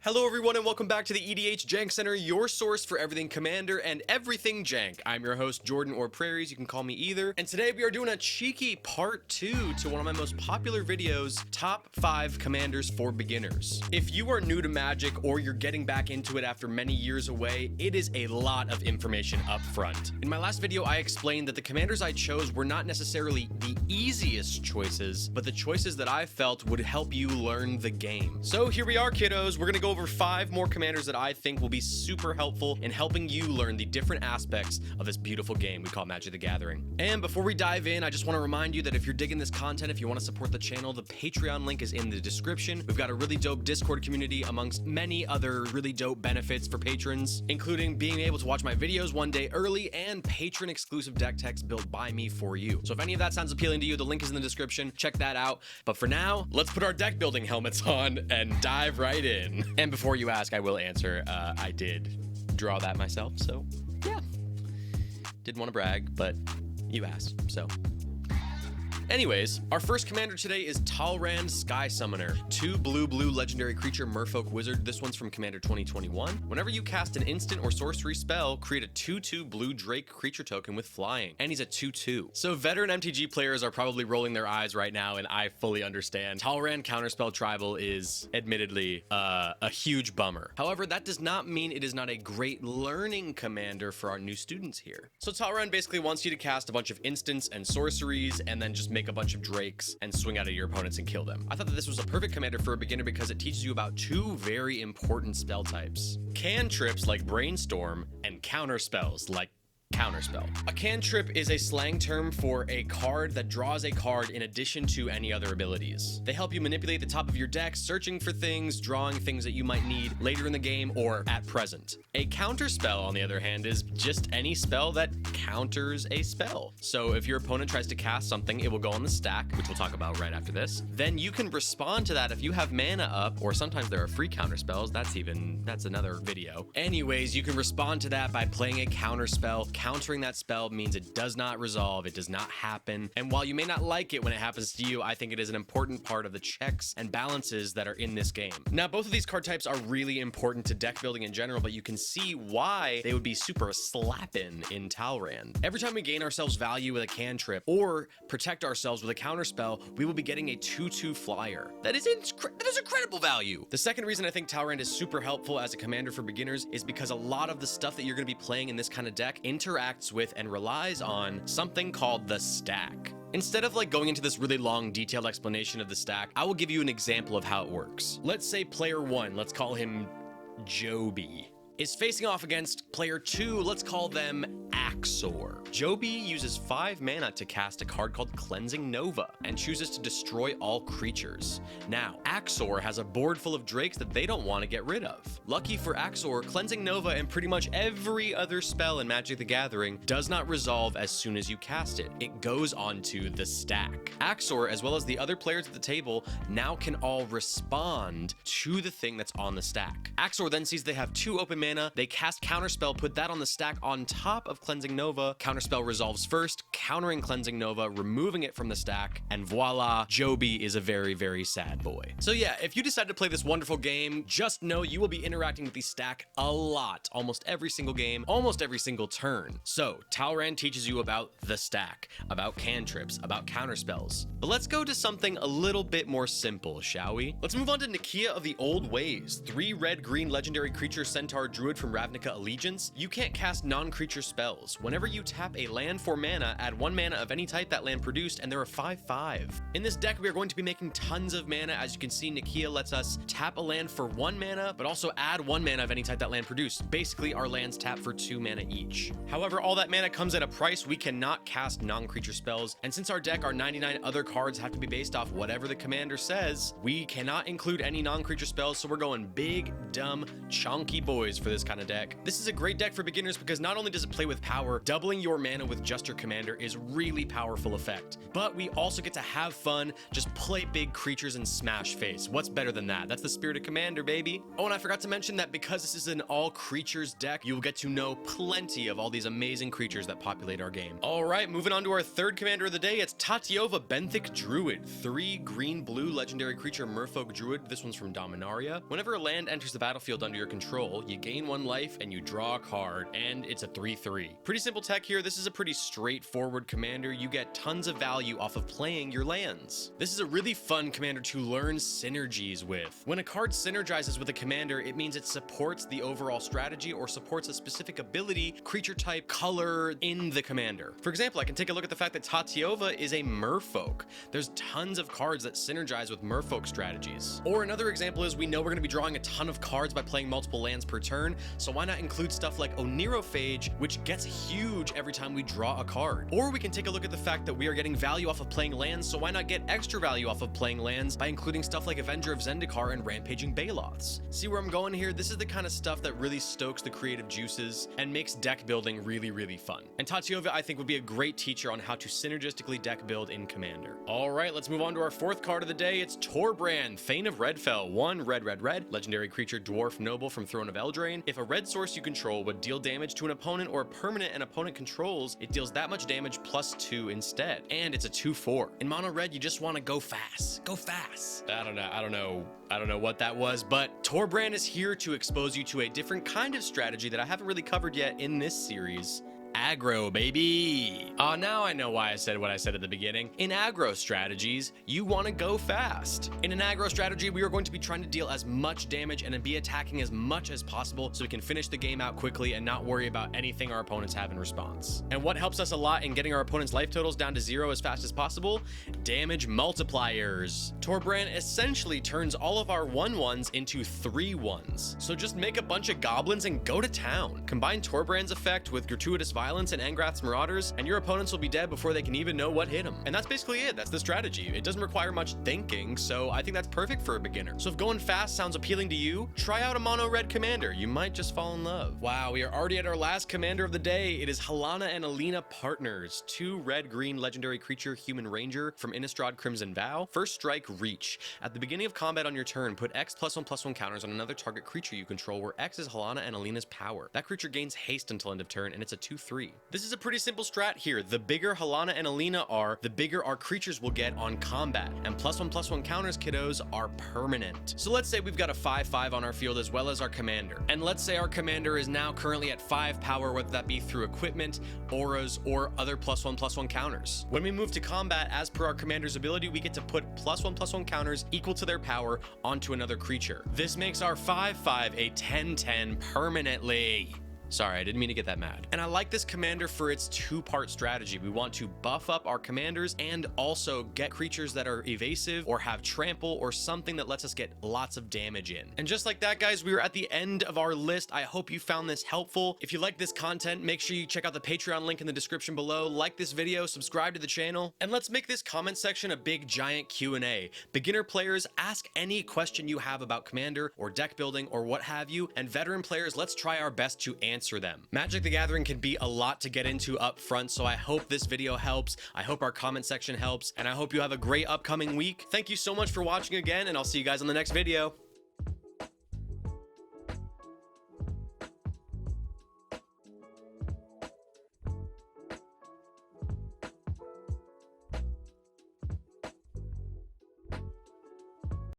Hello everyone and welcome back to the EDH Jank Center, your source for everything Commander and everything Jank. I'm your host Jordan or Prairies, you can call me either. And today we are doing a cheeky part 2 to one of my most popular videos, Top 5 Commanders for Beginners. If you are new to Magic or you're getting back into it after many years away, it is a lot of information up front. In my last video I explained that the commanders I chose were not necessarily the easiest choices, but the choices that I felt would help you learn the game. So here we are kiddos, we're gonna go over 5 more commanders that I think will be super helpful in helping you learn the different aspects of this beautiful game we call Magic the Gathering. And before we dive in, I just want to remind you that if you're digging this content, if you want to support the channel, the Patreon link is in the description. We've got a really dope Discord community amongst many other really dope benefits for patrons, including being able to watch my videos one day early and patron exclusive deck techs built by me for you. So if any of that sounds appealing to you, the link is in the description. Check that out. But for now, let's put our deck building helmets on and dive right in. And before you ask, I will answer. I did draw that myself, so yeah. Didn't want to brag, but you asked, so. Anyways, our first commander today is Talran Sky Summoner. 2 blue legendary creature merfolk wizard. This one's from Commander 2021. Whenever you cast an instant or sorcery spell, create a 2/2 blue Drake creature token with flying. And he's a 2/2. So veteran MTG players are probably rolling their eyes right now, and I fully understand. Talran Counterspell Tribal is admittedly a huge bummer. However, that does not mean it is not a great learning commander for our new students here. So Talran basically wants you to cast a bunch of instants and sorceries and then just make a bunch of drakes and swing out at your opponents and kill them. I thought that this was a perfect commander for a beginner because it teaches you about 2 very important spell types: cantrips like Brainstorm and counter spells like Counterspell. A cantrip is a slang term for a card that draws a card in addition to any other abilities. They help you manipulate the top of your deck, searching for things, drawing things that you might need later in the game or at present. A counterspell, on the other hand, is just any spell that counters a spell. So if your opponent tries to cast something, it will go on the stack, which we'll talk about right after this. Then you can respond to that if you have mana up, or sometimes there are free counterspells. That's another video. Anyways, you can respond to that by playing a counterspell. Countering that spell means it does not resolve, it does not happen, and while you may not like it when it happens to you, I think it is an important part of the checks and balances that are in this game. Now, both of these card types are really important to deck building in general, but you can see why they would be super slappin' in Talran. Every time we gain ourselves value with a cantrip or protect ourselves with a counterspell, we will be getting a 2/2 flyer. That is incredible value. The second reason I think Talran is super helpful as a commander for beginners is because a lot of the stuff that you're going to be playing in this kind of deck interacts with and relies on something called the stack. Instead of going into this really long detailed explanation of the stack, I will give you an example of how it works. Let's say player 1, let's call him Joby, is facing off against player 2, let's call them Axor. Joby uses 5 mana to cast a card called Cleansing Nova and chooses to destroy all creatures. Now, Axor has a board full of drakes that they don't want to get rid of. Lucky for Axor, Cleansing Nova and pretty much every other spell in Magic the Gathering does not resolve as soon as you cast it. It goes onto the stack. Axor, as well as the other players at the table, now can all respond to the thing that's on the stack. Axor then sees they have 2 open mana, they cast Counterspell, put that on the stack on top of Cleansing Nova. Counterspell resolves first, countering Cleansing Nova, removing it from the stack, and voila, Joby is a very, very sad boy. So yeah, if you decide to play this wonderful game, just know you will be interacting with the stack a lot, almost every single game, almost every single turn. So Talran teaches you about the stack, about cantrips, about counterspells. But let's go to something a little bit more simple, shall we? Let's move on to Nakia of the Old Ways. 3 red-green legendary creature centaur druid from Ravnica Allegiance. You can't cast non-creature spells. Whenever you tap a land for mana, add 1 mana of any type that land produced, and they're a 5/5. In this deck, we are going to be making tons of mana. As you can see, Nakia lets us tap a land for 1 mana, but also add 1 mana of any type that land produced. Basically, our lands tap for 2 mana each. However, all that mana comes at a price. We cannot cast non-creature spells, and since our deck, our 99 other cards have to be based off whatever the commander says, we cannot include any non-creature spells, so we're going big, dumb, chunky boys for this kind of deck. This is a great deck for beginners because not only does it play with power, power, doubling your mana with just your commander is really powerful effect. But we also get to have fun, just play big creatures and smash face. What's better than that? That's the spirit of Commander, baby. Oh, and I forgot to mention that because this is an all creatures deck, you will get to know plenty of all these amazing creatures that populate our game. All right, moving on to our third commander of the day, it's Tatyova, Benthic Druid. 3 green-blue legendary creature Merfolk Druid. This one's from Dominaria. Whenever a land enters the battlefield under your control, you gain 1 life and you draw a card, and it's a 3/3. Pretty simple tech here. This is a pretty straightforward commander. You get tons of value off of playing your lands. This is a really fun commander to learn synergies with. When a card synergizes with a commander, it means it supports the overall strategy or supports a specific ability, creature type, color in the commander. For example, I can take a look at the fact that Tatyova is a Merfolk. There's tons of cards that synergize with Merfolk strategies. Or another example is we know we're going to be drawing a ton of cards by playing multiple lands per turn, so why not include stuff like Onirophage, which gets huge every time we draw a card. Or we can take a look at the fact that we are getting value off of playing lands, so why not get extra value off of playing lands by including stuff like Avenger of Zendikar and Rampaging Baloths. See where I'm going here? This is the kind of stuff that really stokes the creative juices and makes deck building really, really fun. And Tatyova, I think, would be a great teacher on how to synergistically deck build in Commander. All right, let's move on to our fourth card of the day. It's Torbrand, Thane of Redfell. 1 red, legendary creature, Dwarf Noble from Throne of Eldraine. If a red source you control would deal damage to an opponent or a permanent an opponent controls, it deals that much damage +2 instead. And it's a 2/4. In mono red, you just want to go fast. Go fast. I don't know what that was, but Torbrand is here to expose you to a different kind of strategy that I haven't really covered yet in this series. Aggro, baby. Now I know why I said what I said at the beginning. In aggro strategies, you want to go fast. In an aggro strategy, we are going to be trying to deal as much damage and be attacking as much as possible so we can finish the game out quickly and not worry about anything our opponents have in response. And what helps us a lot in getting our opponent's life totals down to 0 as fast as possible? Damage multipliers. Torbrand essentially turns all of our 1/1s into 3/1s. So just make a bunch of goblins and go to town. Combine Torbrand's effect with Gratuitous Violence and Angrath's Marauders, and your opponents will be dead before they can even know what hit them. And that's basically it. That's the strategy. It doesn't require much thinking, so I think that's perfect for a beginner. So if going fast sounds appealing to you, try out a mono red commander. You might just fall in love. Wow, we are already at our last commander of the day. It is Halana and Alina Partners. 2 red-green legendary creature human ranger from Innistrad Crimson Vow. First strike, reach. At the beginning of combat on your turn, put X +1/+1 counters on another target creature you control, where X is Halana and Alina's power. That creature gains haste until end of turn, and it's a 2/3. This is a pretty simple strat here. The bigger Halana and Alina are, the bigger our creatures will get on combat. And +1/+1 counters, kiddos, are permanent. So let's say we've got a 5/5 on our field as well as our commander. And let's say our commander is now currently at 5 power, whether that be through equipment, auras, or other +1/+1 counters. When we move to combat, as per our commander's ability, we get to put +1/+1 counters equal to their power onto another creature. This makes our 5/5 a 10/10 permanently. Sorry, I didn't mean to get that mad. And I like this commander for its 2-part strategy. We want to buff up our commanders and also get creatures that are evasive or have trample or something that lets us get lots of damage in. And just like that, guys, we are at the end of our list. I hope you found this helpful. If you like this content, make sure you check out the Patreon link in the description below, like this video, subscribe to the channel, and let's make this comment section a big giant Q&A. Beginner players, ask any question you have about commander or deck building or what have you, and veteran players, let's try our best to answer them. Magic the Gathering can be a lot to get into up front, so I hope this video helps. I hope our comment section helps, and I hope you have a great upcoming week. Thank you so much for watching again, and I'll see you guys on the next video.